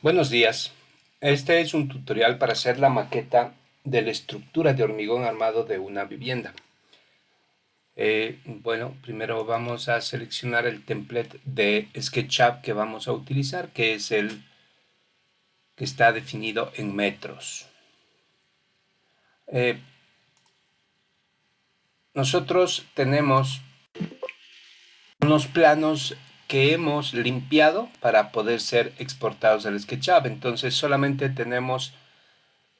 Buenos días. Este es un tutorial para hacer la maqueta de la estructura de hormigón armado de una vivienda. Primero vamos a seleccionar el template de SketchUp que vamos a utilizar, que es el que está definido en metros. Nosotros tenemos unos planos que hemos limpiado para poder ser exportados al SketchUp. Entonces solamente tenemos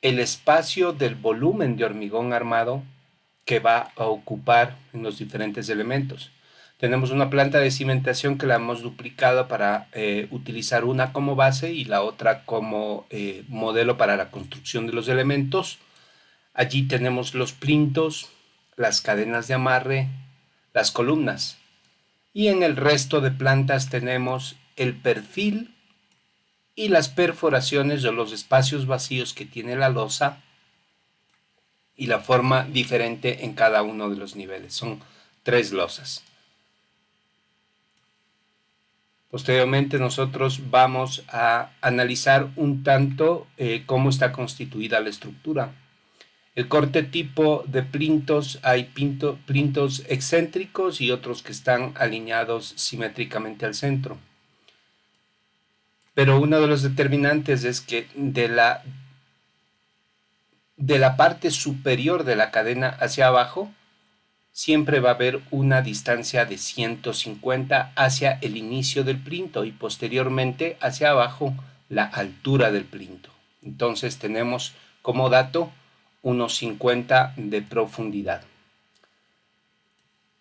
el espacio del volumen de hormigón armado que va a ocupar en los diferentes elementos. Tenemos una planta de cimentación que la hemos duplicado para utilizar una como base y la otra como modelo para la construcción de los elementos. Allí tenemos los plintos, las cadenas de amarre, las columnas. Y en el resto de plantas tenemos el perfil y las perforaciones o los espacios vacíos que tiene la losa y la forma diferente en cada uno de los niveles. Son 3 losas. Posteriormente nosotros vamos a analizar un tanto cómo está constituida la estructura. El corte tipo de plintos, hay plintos excéntricos y otros que están alineados simétricamente al centro. Pero uno de los determinantes es que de la parte superior de la cadena hacia abajo, siempre va a haber una distancia de 150 hacia el inicio del plinto y posteriormente hacia abajo la altura del plinto. Entonces tenemos como dato unos 50 de profundidad.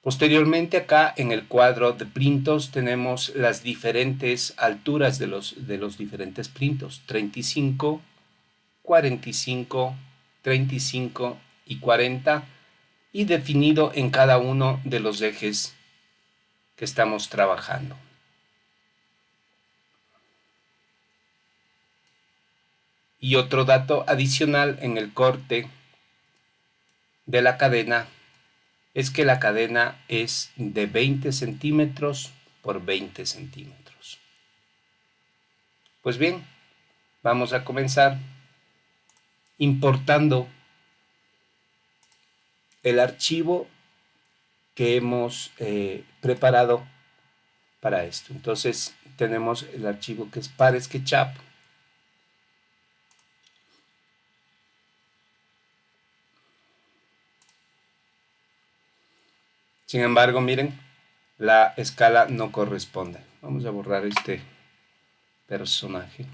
Posteriormente acá en el cuadro de plintos tenemos las diferentes alturas de los diferentes plintos: 35, 45, 35 y 40, y definido en cada uno de los ejes que estamos trabajando. Y otro dato adicional en el corte de la cadena es que la cadena es de 20 centímetros por 20 centímetros. Pues bien, vamos a comenzar importando el archivo que hemos preparado para esto. Entonces tenemos el archivo que es para SketchUp. Sin embargo, miren, la escala no corresponde. Vamos a borrar este personaje.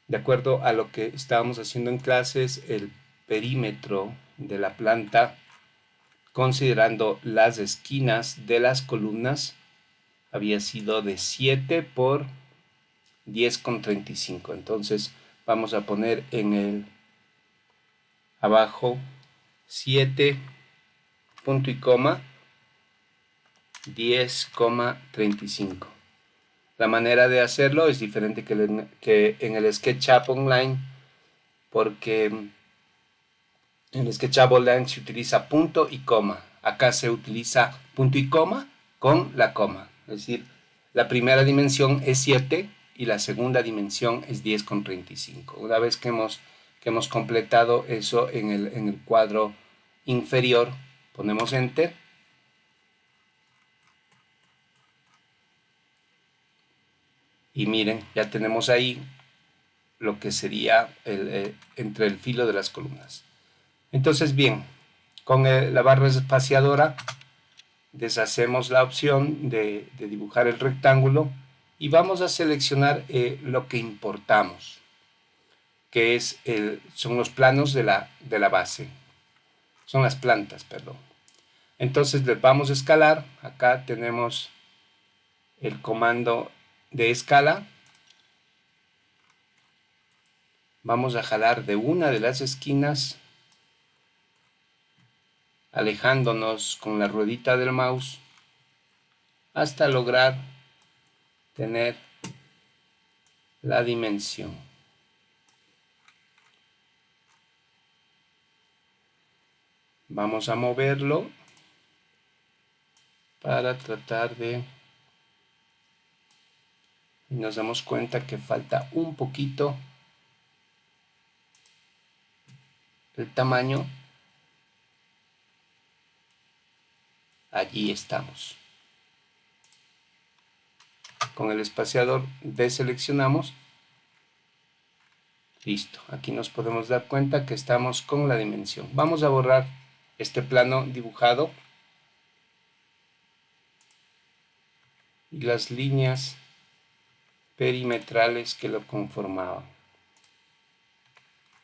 De acuerdo a lo que estábamos haciendo en clases, el perímetro de la planta, considerando las esquinas de las columnas, había sido de 7 por 10,35. Entonces vamos a poner en el abajo 7 punto y coma 10,35. La manera de hacerlo es diferente que en el SketchUp Online, porque en el SketchUp Online se utiliza punto y coma. Acá se utiliza punto y coma con la coma. Es decir, la primera dimensión es 7 y la segunda dimensión es 10,35. Una vez que hemos completado eso en el cuadro inferior, ponemos Enter. Y miren, ya tenemos ahí lo que sería entre el filo de las columnas. Entonces, bien, con la barra espaciadora deshacemos la opción de dibujar el rectángulo y vamos a seleccionar lo que importamos, que son los planos de la base, son las plantas, perdón. Entonces les vamos a escalar. Acá tenemos el comando de escala. Vamos a jalar de una de las esquinas, alejándonos con la ruedita del mouse hasta lograr tener la dimensión. Vamos a moverlo para tratar de y nos damos cuenta que falta un poquito el tamaño. Allí estamos. Con el espaciador deseleccionamos. Listo, aquí nos podemos dar cuenta que estamos con la dimensión. Vamos a borrar este plano dibujado y las líneas perimetrales que lo conformaban.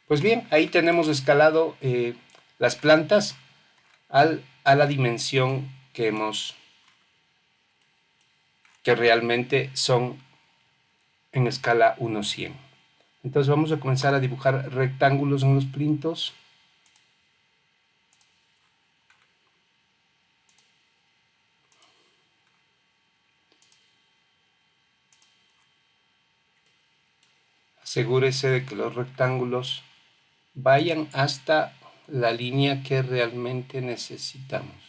Pues bien, ahí tenemos escalado las plantas a la dimensión que realmente son en escala 1:100. Entonces vamos a comenzar a dibujar rectángulos en los plintos. Asegúrese de que los rectángulos vayan hasta la línea que realmente necesitamos.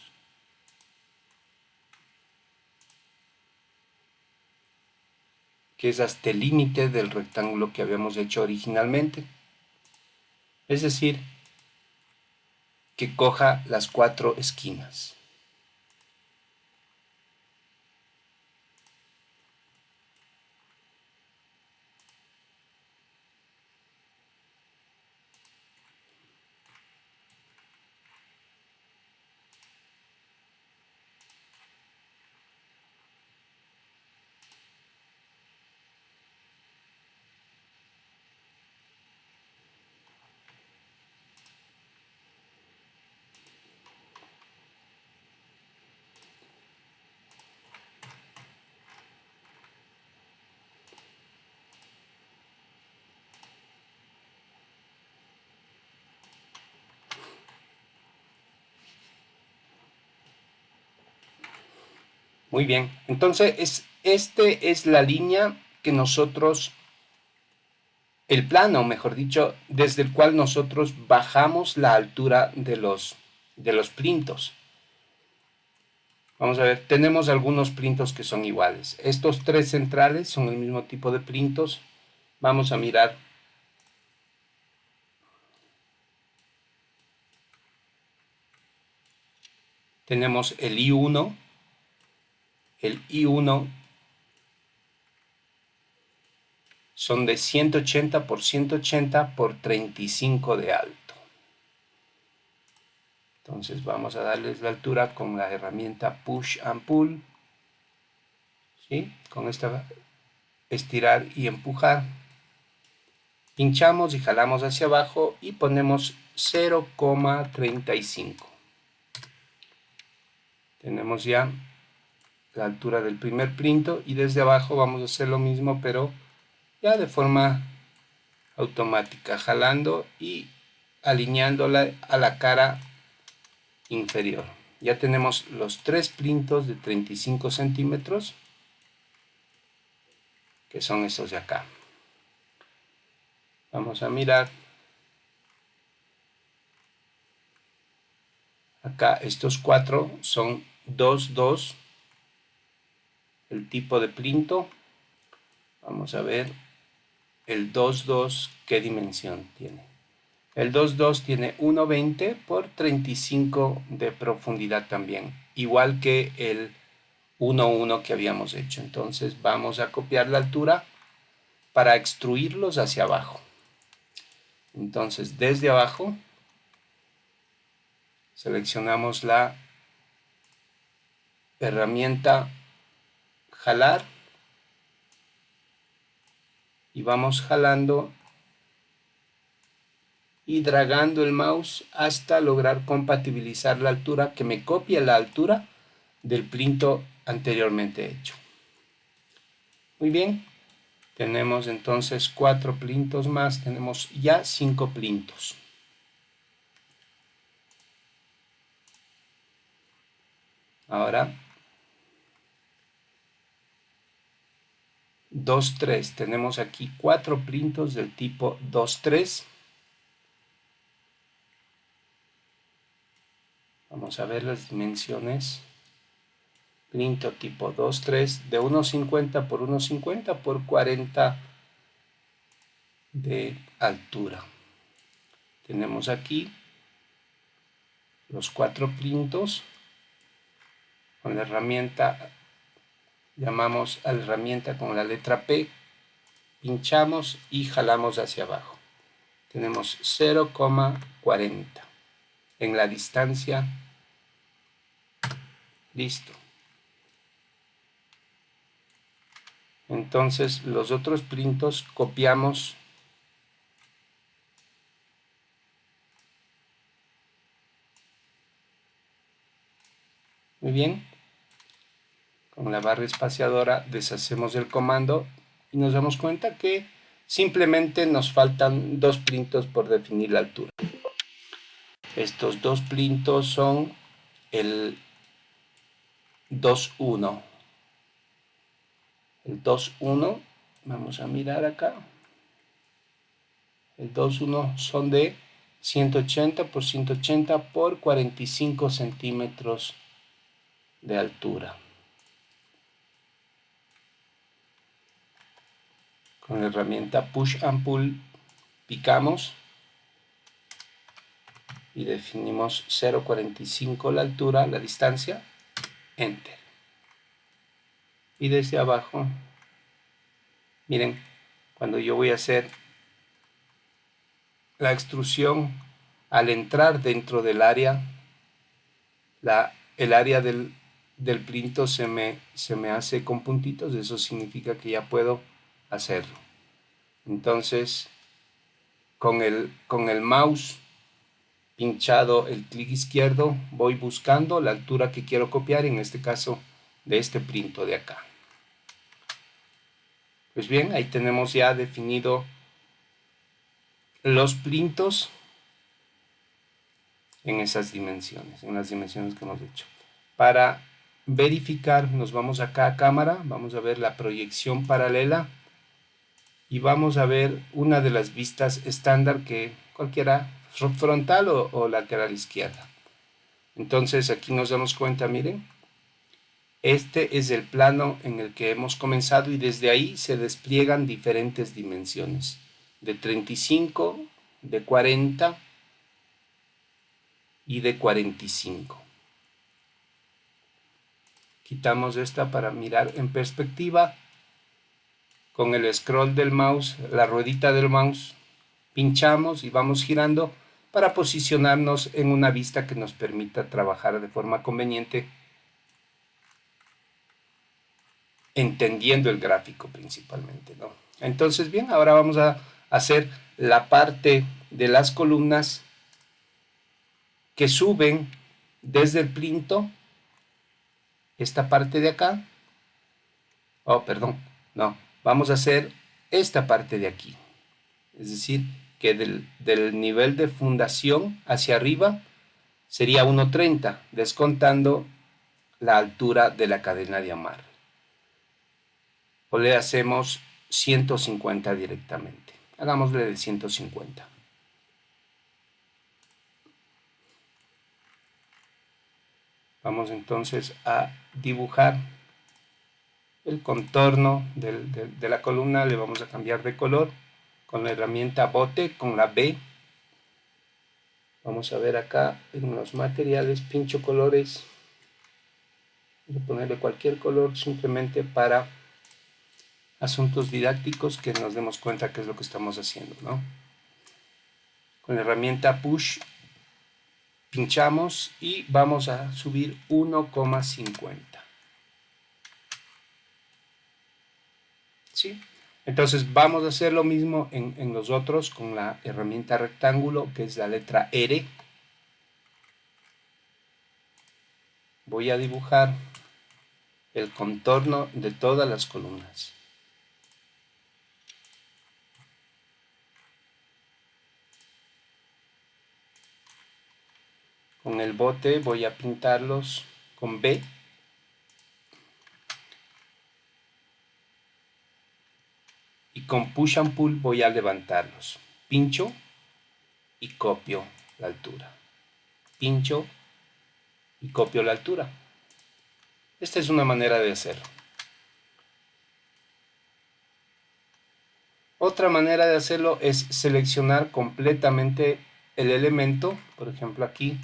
Que es hasta el límite del rectángulo que habíamos hecho originalmente. Es decir, que coja las 4 esquinas. Muy bien, entonces este es la línea que nosotros, el plano, mejor dicho, desde el cual nosotros bajamos la altura de los plintos. Vamos a ver, tenemos algunos plintos que son iguales. Estos 3 centrales son el mismo tipo de plintos. Vamos a mirar. Tenemos el I1. El I1 son de 180 por 180 por 35 de alto. Entonces vamos a darles la altura con la herramienta Push and Pull. ¿Sí? Con esta estirar y empujar. Pinchamos y jalamos hacia abajo y ponemos 0,35. Tenemos ya la altura del primer plinto y desde abajo vamos a hacer lo mismo, pero ya de forma automática, jalando y alineándola a la cara inferior. Ya tenemos los 3 plintos de 35 centímetros, que son estos de acá. Vamos a mirar. Acá estos 4 son 2,2. El tipo de plinto. Vamos a ver el 2,2 qué dimensión tiene. El 2,2 tiene 1,20 por 35 de profundidad también, igual que el 1,1 que habíamos hecho. Entonces vamos a copiar la altura para extruirlos hacia abajo. Entonces desde abajo seleccionamos la herramienta jalar y vamos jalando y dragando el mouse hasta lograr compatibilizar la altura, que me copie la altura del plinto anteriormente hecho. Muy bien, tenemos entonces 4 plintos más, tenemos ya 5 plintos. Ahora 2,3, tenemos aquí 4 plintos del tipo 2,3. Vamos a ver las dimensiones. plinto tipo 2-3 de 1,50 por 1,50 por 40 de altura. Tenemos aquí los 4 plintos. Con la herramienta, llamamos a la herramienta con la letra P, pinchamos y jalamos hacia abajo. Tenemos 0,40 en la distancia. Listo. Entonces los otros plintos copiamos muy bien. Con la barra espaciadora deshacemos el comando y nos damos cuenta que simplemente nos faltan 2 plintos por definir la altura. Estos 2 plintos son el 2,1. El 2,1, vamos a mirar acá. El 2,1 son de 180 por 180 por 45 centímetros de altura. Con la herramienta Push and Pull picamos y definimos 0,45 la altura, la distancia, Enter. Y desde abajo, miren, cuando yo voy a hacer la extrusión, al entrar dentro del área, el área del plinto se me hace con puntitos, eso significa que ya puedo hacerlo. Entonces, con el mouse pinchado el clic izquierdo, voy buscando la altura que quiero copiar, en este caso de este plinto de acá. Pues bien, ahí tenemos ya definido los plintos en esas dimensiones, en las dimensiones que hemos hecho. Para verificar, nos vamos acá a cámara, vamos a ver la proyección paralela y vamos a ver una de las vistas estándar que cualquiera, frontal o lateral izquierda. Entonces aquí nos damos cuenta, miren, este es el plano en el que hemos comenzado y desde ahí se despliegan diferentes dimensiones, de 35, de 40 y de 45. Quitamos esta para mirar en perspectiva. Con el scroll del mouse, la ruedita del mouse, pinchamos y vamos girando para posicionarnos en una vista que nos permita trabajar de forma conveniente, entendiendo el gráfico principalmente, ¿no? Entonces, bien, ahora vamos a hacer la parte de las columnas que suben desde el plinto, esta parte de acá. Oh, perdón, no, vamos a hacer esta parte de aquí. Es decir, que del nivel de fundación hacia arriba sería 1,30, descontando la altura de la cadena de amarre. O le hacemos 150 directamente. Hagámosle de 150. Vamos entonces a dibujar el contorno de la columna. Le vamos a cambiar de color con la herramienta bote, con la B. Vamos a ver acá en los materiales, pincho colores. Voy a ponerle cualquier color simplemente para asuntos didácticos, que nos demos cuenta qué es lo que estamos haciendo, ¿no? Con la herramienta Push pinchamos y vamos a subir 1,50. ¿Sí? Entonces vamos a hacer lo mismo en los otros con la herramienta rectángulo, que es la letra R. Voy a dibujar el contorno de todas las columnas. Con el bote voy a pintarlos con B. Y con Push and Pull voy a levantarlos. Pincho y copio la altura. Pincho y copio la altura. Esta es una manera de hacerlo. Otra manera de hacerlo es seleccionar completamente el elemento. Por ejemplo, aquí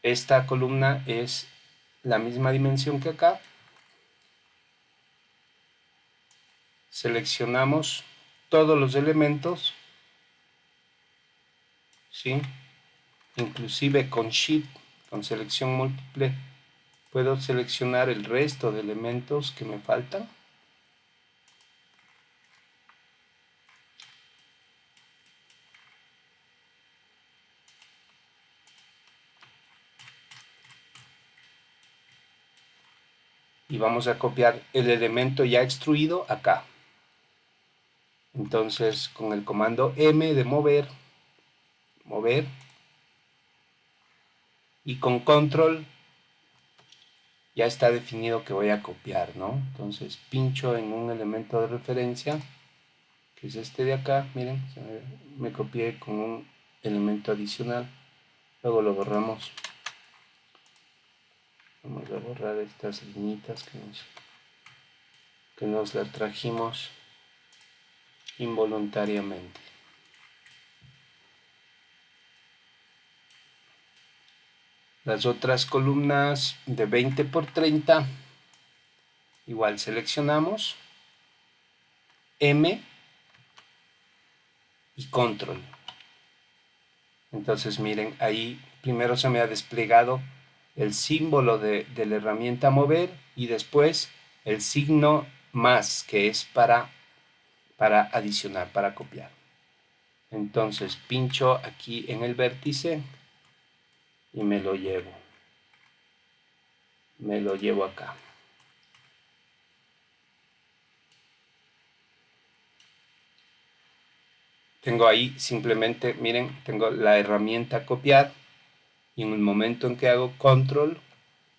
esta columna es la misma dimensión que acá. Seleccionamos todos los elementos, ¿sí? Inclusive con Shift, con selección múltiple, puedo seleccionar el resto de elementos que me faltan. Y vamos a copiar el elemento ya extruido acá. Entonces, con el comando M de mover, y con control ya está definido que voy a copiar, ¿no? Entonces pincho en un elemento de referencia, que es este de acá, miren, me copié con un elemento adicional, luego lo borramos. Vamos a borrar estas líneas que nos las trajimos involuntariamente. Las otras columnas de 20 por 30, igual seleccionamos M y control. Entonces miren, ahí primero se me ha desplegado el símbolo de la herramienta mover y después el signo más, que es para adicionar, para copiar. Entonces pincho aquí en el vértice y me lo llevo acá. Tengo ahí simplemente, miren, tengo la herramienta copiar y en el momento en que hago control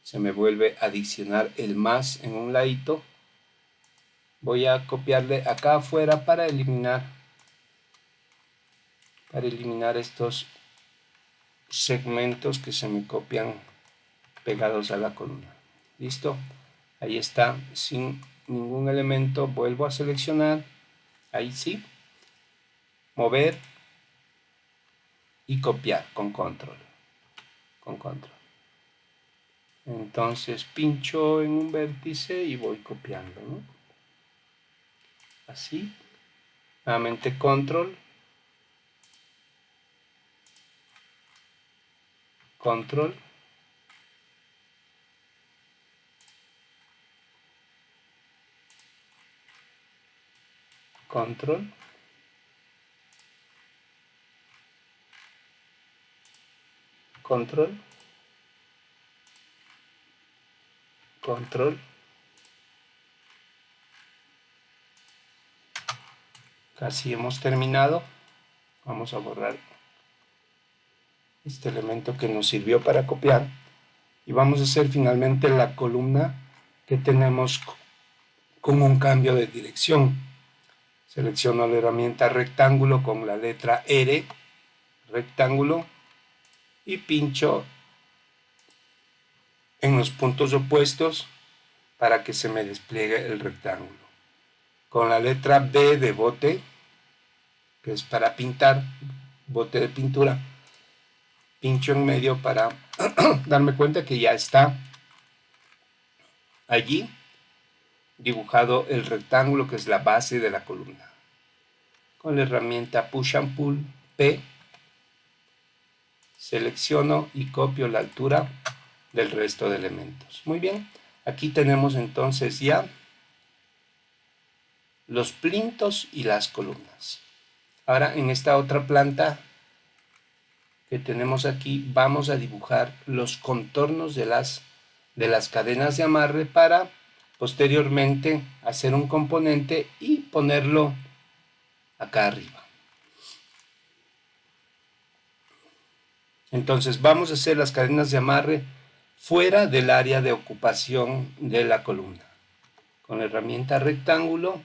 se me vuelve a adicionar el más en un ladito. Voy a copiarle acá afuera para eliminar estos segmentos que se me copian pegados a la columna. ¿Listo? Ahí está, sin ningún elemento. Vuelvo a seleccionar, ahí sí, mover y copiar con control. Entonces pincho en un vértice y voy copiando, ¿no? Así, nuevamente control, control, control, control, control. Casi hemos terminado. Vamos a borrar este elemento que nos sirvió para copiar y vamos a hacer finalmente la columna que tenemos con un cambio de dirección. Selecciono la herramienta rectángulo con la letra R, rectángulo, y pincho en los puntos opuestos para que se me despliegue el rectángulo. Con la letra B de bote, que es para pintar, bote de pintura, pincho en medio para darme cuenta que ya está allí dibujado el rectángulo que es la base de la columna. Con la herramienta Push and Pull P, selecciono y copio la altura del resto de elementos. Muy bien, aquí tenemos entonces ya los plintos y las columnas. Ahora en esta otra planta que tenemos aquí vamos a dibujar los contornos de las cadenas de amarre para posteriormente hacer un componente y ponerlo acá arriba. Entonces vamos a hacer las cadenas de amarre fuera del área de ocupación de la columna. Con la herramienta rectángulo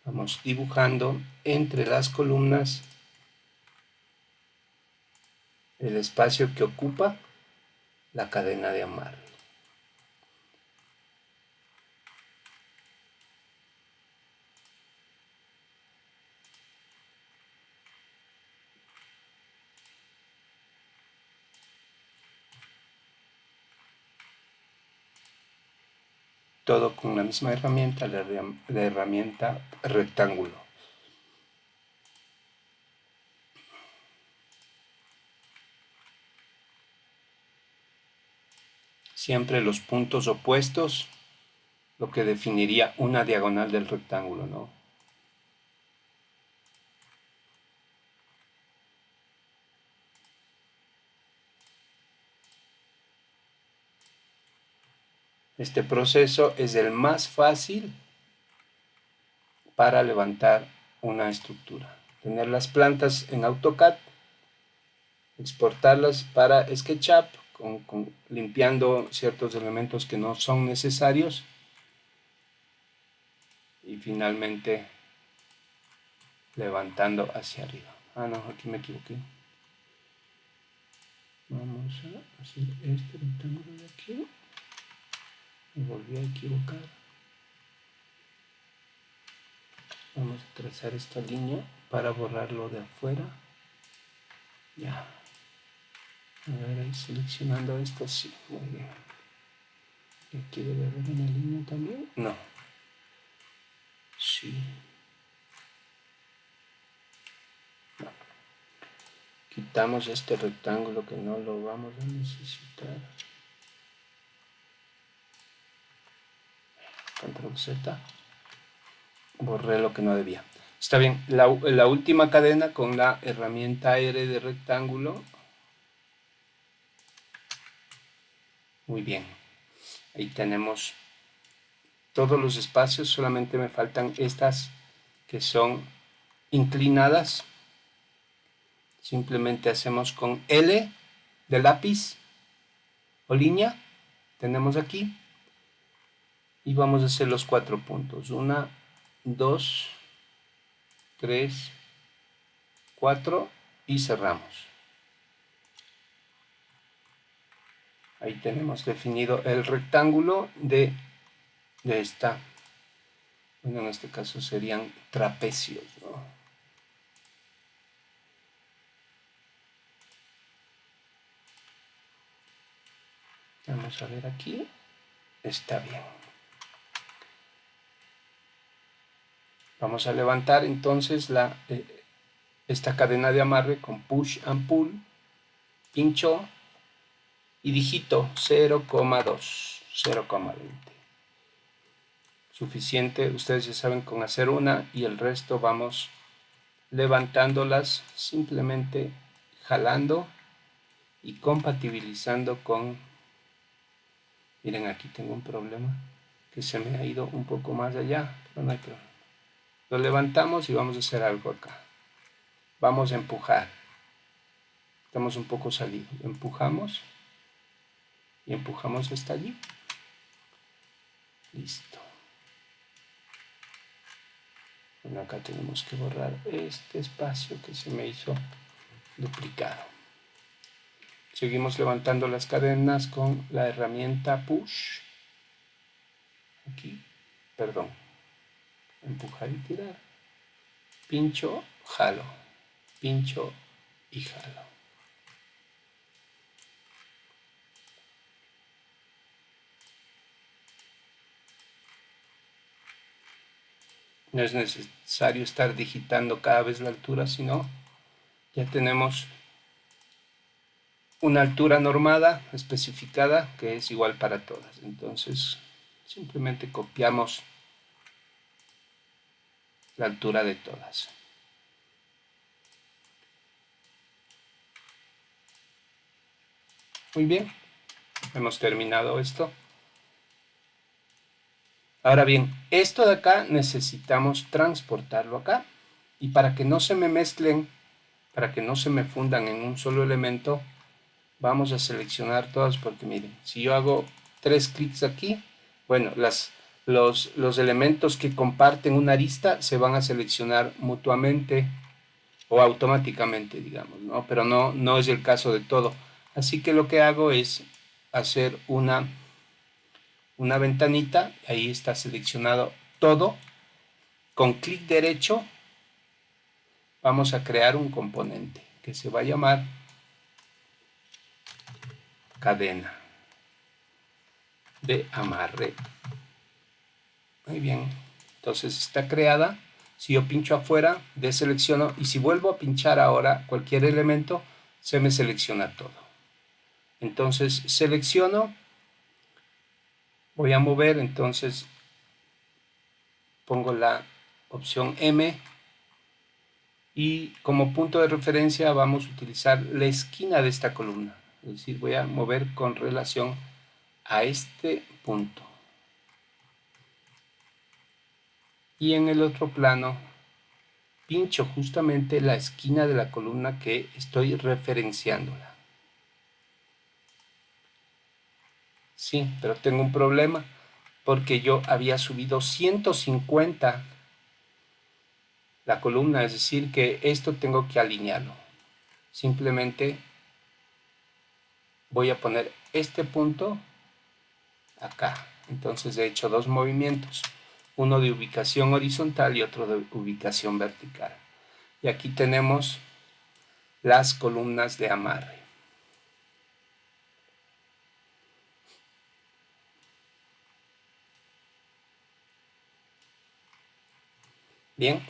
vamos dibujando entre las columnas el espacio que ocupa la cadena de amarre. todo con la misma herramienta, la herramienta rectángulo. Siempre los puntos opuestos, lo que definiría una diagonal del rectángulo, ¿no? Este proceso es el más fácil para levantar una estructura. Tener las plantas en AutoCAD, exportarlas para SketchUp, limpiando ciertos elementos que no son necesarios, y finalmente levantando hacia arriba. Ah, no, aquí me equivoqué. Vamos a hacer este rectángulo de aquí. Me volví a equivocar. Vamos a trazar esta línea para borrarlo de afuera. Ya. A ver, ahí seleccionando esto, sí, muy bien. ¿Y aquí debe haber una línea también? No. Sí. No. Quitamos este rectángulo que no lo vamos a necesitar. Control Z. Borré lo que no debía. Está bien. La última cadena con la herramienta R de rectángulo. Muy bien. Ahí tenemos todos los espacios. Solamente me faltan estas que son inclinadas. Simplemente hacemos con L de lápiz o línea. Tenemos aquí. Y vamos a hacer los 4 puntos. 1, 2, 3, 4 y cerramos. Ahí tenemos definido el rectángulo de esta. Bueno, en este caso serían trapecios, ¿no? Vamos a ver aquí. Está bien. Vamos a levantar entonces esta cadena de amarre con push and pull, pincho y digito 0,2, 0,20. Suficiente, ustedes ya saben, con hacer una, y el resto vamos levantándolas simplemente jalando y compatibilizando con... Miren, aquí tengo un problema que se me ha ido un poco más allá, pero no hay problema. Lo levantamos y vamos a hacer algo acá. Vamos a empujar. Estamos un poco salidos. Empujamos y empujamos hasta allí. Listo. Bueno, acá tenemos que borrar este espacio que se me hizo duplicado. Seguimos levantando las cadenas con la herramienta push. Aquí, perdón. Empujar y tirar. Pincho, jalo. Pincho y jalo. No es necesario estar digitando cada vez la altura, sino ya tenemos una altura normada, especificada, que es igual para todas. Entonces, simplemente copiamos la altura de todas. Muy bien, hemos terminado esto. Ahora bien, esto de acá necesitamos transportarlo acá. Y para que no se me mezclen, para que no se me fundan en un solo elemento, vamos a seleccionar todas, porque miren, si yo hago 3 clics aquí, bueno, los elementos que comparten una arista se van a seleccionar mutuamente o automáticamente, digamos, ¿no? Pero no es el caso de todo. Así que lo que hago es hacer una ventanita, ahí está seleccionado todo. Con clic derecho vamos a crear un componente que se va a llamar cadena de amarre Muy bien, entonces está creada. Si yo pincho afuera, deselecciono, y si vuelvo a pinchar ahora cualquier elemento, se me selecciona todo. Entonces selecciono, voy a mover, entonces pongo la opción M, y como punto de referencia vamos a utilizar la esquina de esta columna. Es decir, voy a mover con relación a este punto. Y en el otro plano pincho justamente la esquina de la columna que estoy referenciándola. Sí, pero tengo un problema porque yo había subido 150 la columna, es decir que esto tengo que alinearlo. Simplemente voy a poner este punto acá. Entonces he hecho dos movimientos, uno de ubicación horizontal y otro de ubicación vertical. Y aquí tenemos las columnas de amarre. Bien,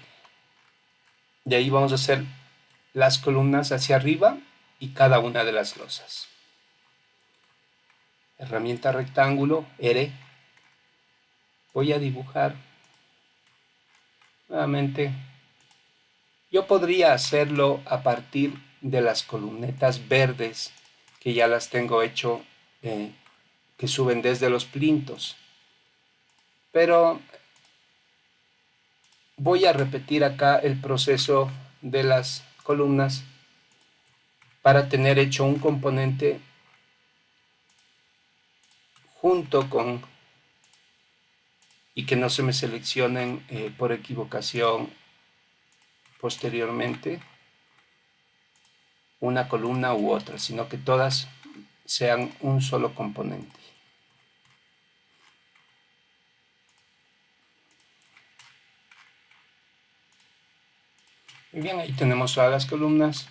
de ahí vamos a hacer las columnas hacia arriba y cada una de las losas. Herramienta rectángulo, R. Voy a dibujar nuevamente. Yo podría hacerlo a partir de las columnetas verdes que ya las tengo hecho, que suben desde los plintos. Pero voy a repetir acá el proceso de las columnas para tener hecho un componente junto con, y que no se me seleccionen por equivocación posteriormente una columna u otra, sino que todas sean un solo componente. Muy bien, ahí tenemos todas las columnas.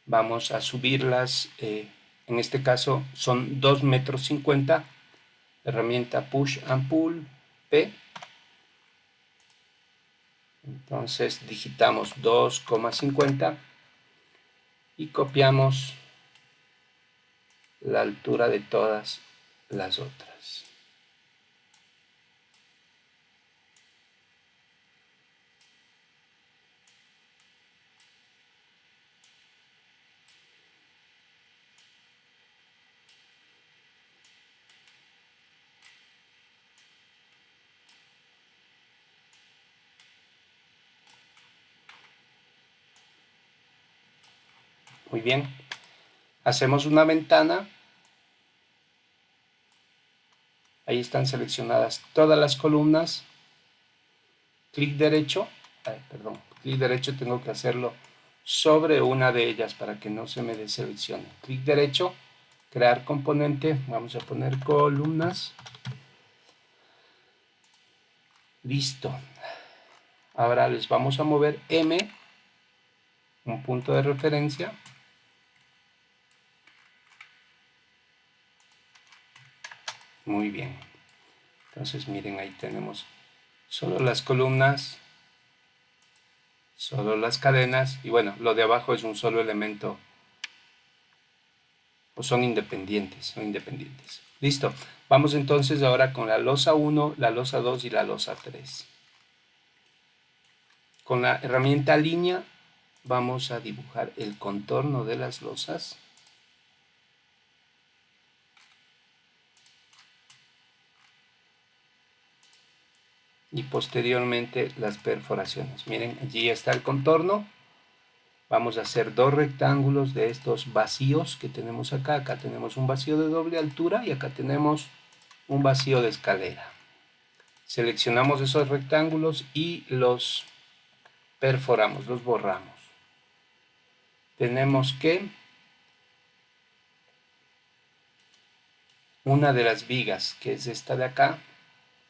Vamos a subirlas, en este caso son 2,50 m, herramienta Push and Pull P. Entonces digitamos 2,50 y copiamos la altura de todas las otras. Muy bien, hacemos una ventana. Ahí están seleccionadas todas las columnas. Clic derecho, clic derecho tengo que hacerlo sobre una de ellas para que no se me deseleccione. Clic derecho, crear componente, vamos a poner columnas. Listo. Ahora les vamos a mover M, un punto de referencia. Muy bien. Entonces miren, ahí tenemos solo las columnas, solo las cadenas, y bueno, lo de abajo es un solo elemento, o son independientes, Listo. Vamos entonces ahora con la losa 1, la losa 2 y la losa 3. Con la herramienta línea vamos a dibujar el contorno de las losas. Y posteriormente las perforaciones. Miren, allí está el contorno. Vamos a hacer dos rectángulos de estos vacíos que tenemos acá. Acá tenemos un vacío de doble altura y acá tenemos un vacío de escalera. Seleccionamos esos rectángulos y los perforamos, los borramos. Tenemos que una de las vigas, que es esta de acá,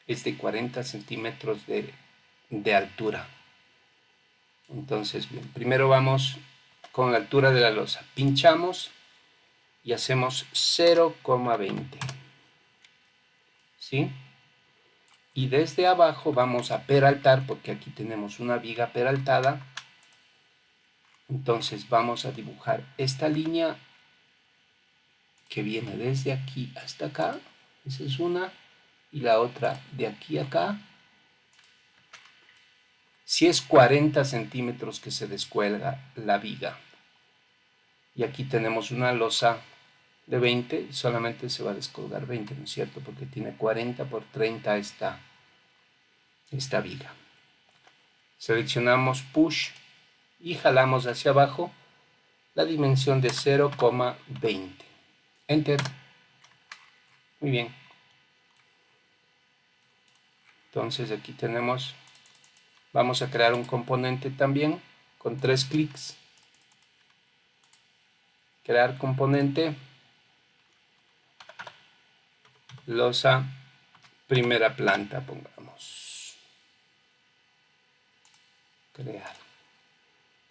es de 40 centímetros de altura. Entonces, bien, primero vamos con la altura de la losa. Pinchamos y hacemos 0,20. ¿Sí? Y desde abajo vamos a peraltar, porque aquí tenemos una viga peraltada. Entonces vamos a dibujar esta línea que viene desde aquí hasta acá. Esa es una. Y la otra de aquí a acá. Si es 40 centímetros que se descuelga la viga. Y aquí tenemos una losa de 20, solamente se va a descolgar 20, ¿no es cierto? Porque tiene 40 por 30 esta viga. Seleccionamos Push y jalamos hacia abajo la dimensión de 0,20. Enter. Muy bien. Entonces aquí tenemos, vamos a crear un componente también con 3 clics. Crear componente, losa, primera planta, pongamos. Crear.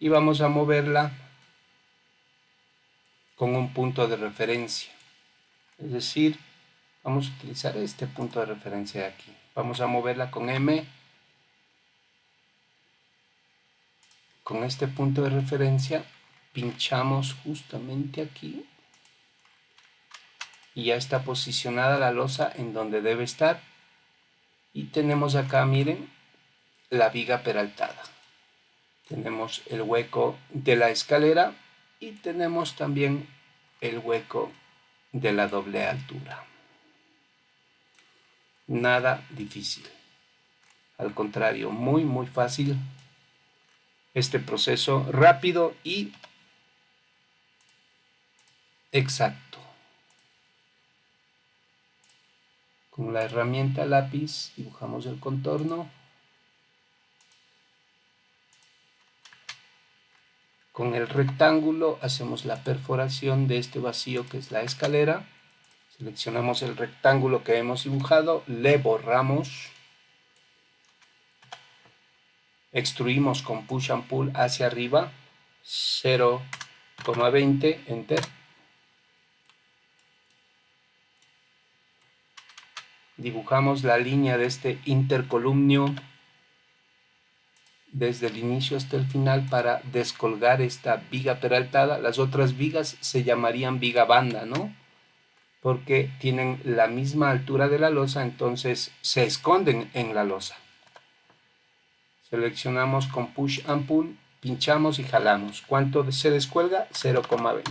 Y vamos a moverla con un punto de referencia. Es decir, vamos a utilizar este punto de referencia de aquí. Vamos a moverla con M. Con este punto de referencia pinchamos justamente aquí. Y ya está posicionada la losa en donde debe estar. Y tenemos acá, miren, la viga peraltada. Tenemos el hueco de la escalera y tenemos también el hueco de la doble altura. Nada difícil. Al contrario, muy fácil. Este proceso rápido y exacto. Con la herramienta lápiz dibujamos el contorno. Con el rectángulo hacemos la perforación de este vacío que es la escalera. Seleccionamos el rectángulo que hemos dibujado, le borramos. Extruimos con Push and Pull hacia arriba, 0,20, Enter. Dibujamos la línea de este intercolumnio desde el inicio hasta el final para descolgar esta viga peraltada. Las otras vigas se llamarían viga banda, ¿no? Porque tienen la misma altura de la losa, entonces se esconden en la losa. Seleccionamos con Push and Pull, pinchamos y jalamos. ¿Cuánto se descuelga? 0,20.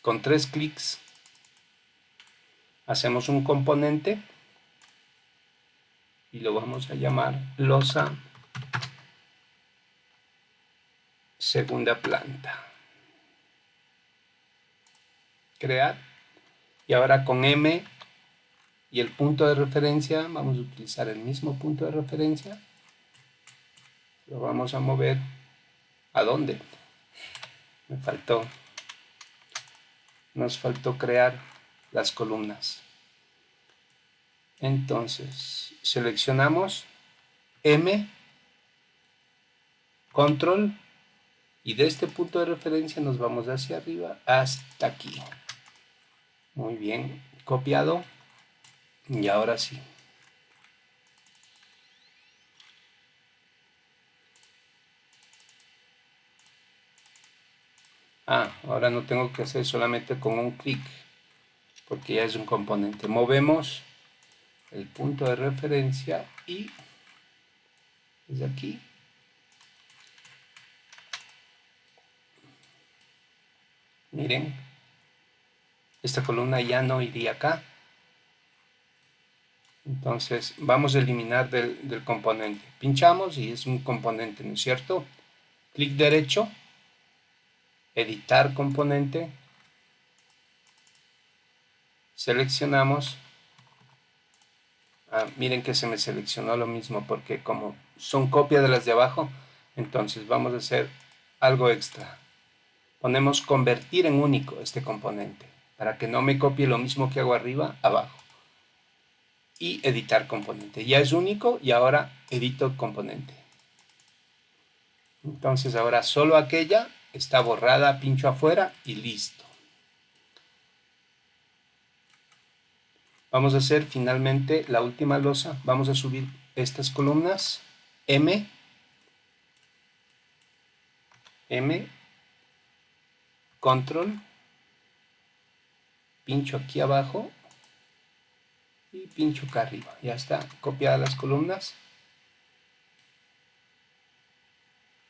Con 3 clics hacemos un componente y lo vamos a llamar losa segunda planta. Crear. Y ahora con M y el punto de referencia, vamos a utilizar el mismo punto de referencia. Lo vamos a mover. ¿A dónde? Nos faltó crear las columnas. Entonces, seleccionamos M, Control, y de este punto de referencia nos vamos hacia arriba hasta aquí. Muy bien, copiado. Y ahora sí. Ahora no tengo que hacer solamente con un clic, porque ya es un componente. Movemos el punto de referencia y desde aquí miren, esta columna ya no iría acá. Entonces vamos a eliminar del componente. Pinchamos y es un componente, ¿no es cierto? Clic derecho, editar componente, seleccionamos. Miren que se me seleccionó lo mismo porque como son copia de las de abajo, entonces vamos a hacer algo extra. Ponemos convertir en único este componente para que no me copie lo mismo que hago arriba, abajo. Y editar componente. Ya es único y ahora edito componente. Entonces ahora solo aquella está borrada, pincho afuera y listo. Vamos a hacer finalmente la última losa. Vamos a subir estas columnas M, control, pincho aquí abajo y pincho acá arriba. Ya está, copiadas las columnas.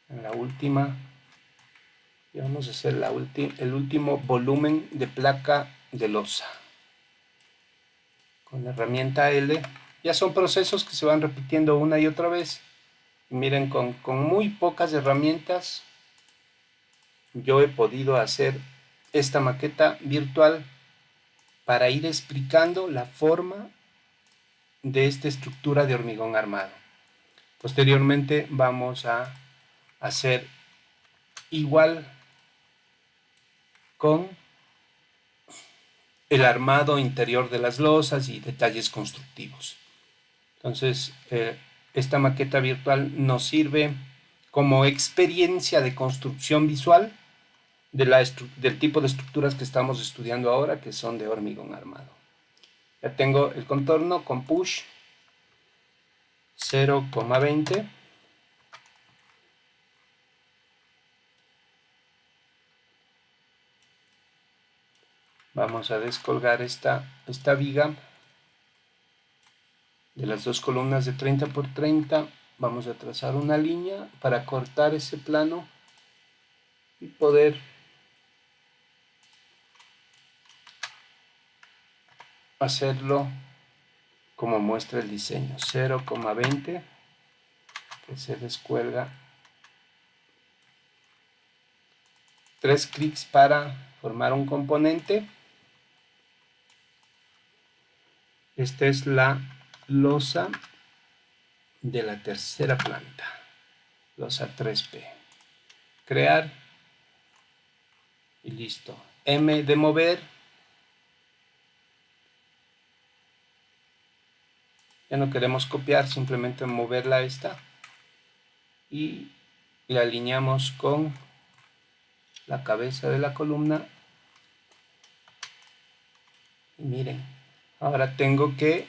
En la última, y vamos a hacer el último volumen de placa de losa con la herramienta L. Ya son procesos que se van repitiendo una y otra vez. Y miren, con muy pocas herramientas yo he podido hacer esta maqueta virtual para ir explicando la forma de esta estructura de hormigón armado. Posteriormente vamos a hacer igual con el armado interior de las losas y detalles constructivos. Entonces, esta maqueta virtual nos sirve como experiencia de construcción visual del tipo de estructuras que estamos estudiando ahora, que son de hormigón armado. Ya tengo el contorno con push 0,20. Vamos a descolgar esta viga de las dos columnas de 30 por 30. Vamos a trazar una línea para cortar ese plano y poder hacerlo como muestra el diseño. 0,20 que se descuelga. 3 clics para formar un componente. Esta es la losa de la tercera planta, losa 3P. Crear y listo. M de mover. Ya no queremos copiar, simplemente moverla a esta y la alineamos con la cabeza de la columna. Y miren, ahora tengo que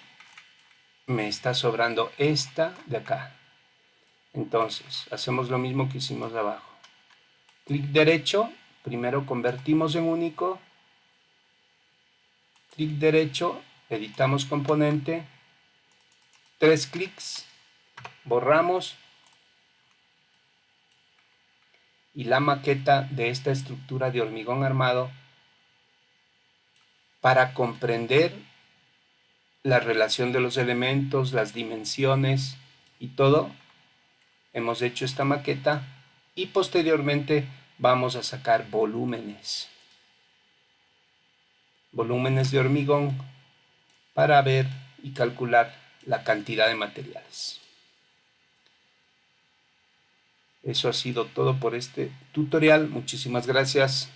me está sobrando esta de acá. Entonces hacemos lo mismo que hicimos abajo. Clic derecho, primero convertimos en único. Clic derecho, editamos componente. 3 clics, borramos. Y la maqueta de esta estructura de hormigón armado, para comprender la relación de los elementos, las dimensiones y todo, hemos hecho esta maqueta y posteriormente vamos a sacar volúmenes de hormigón para ver y calcular la cantidad de materiales. Eso ha sido todo por este tutorial. Muchísimas gracias.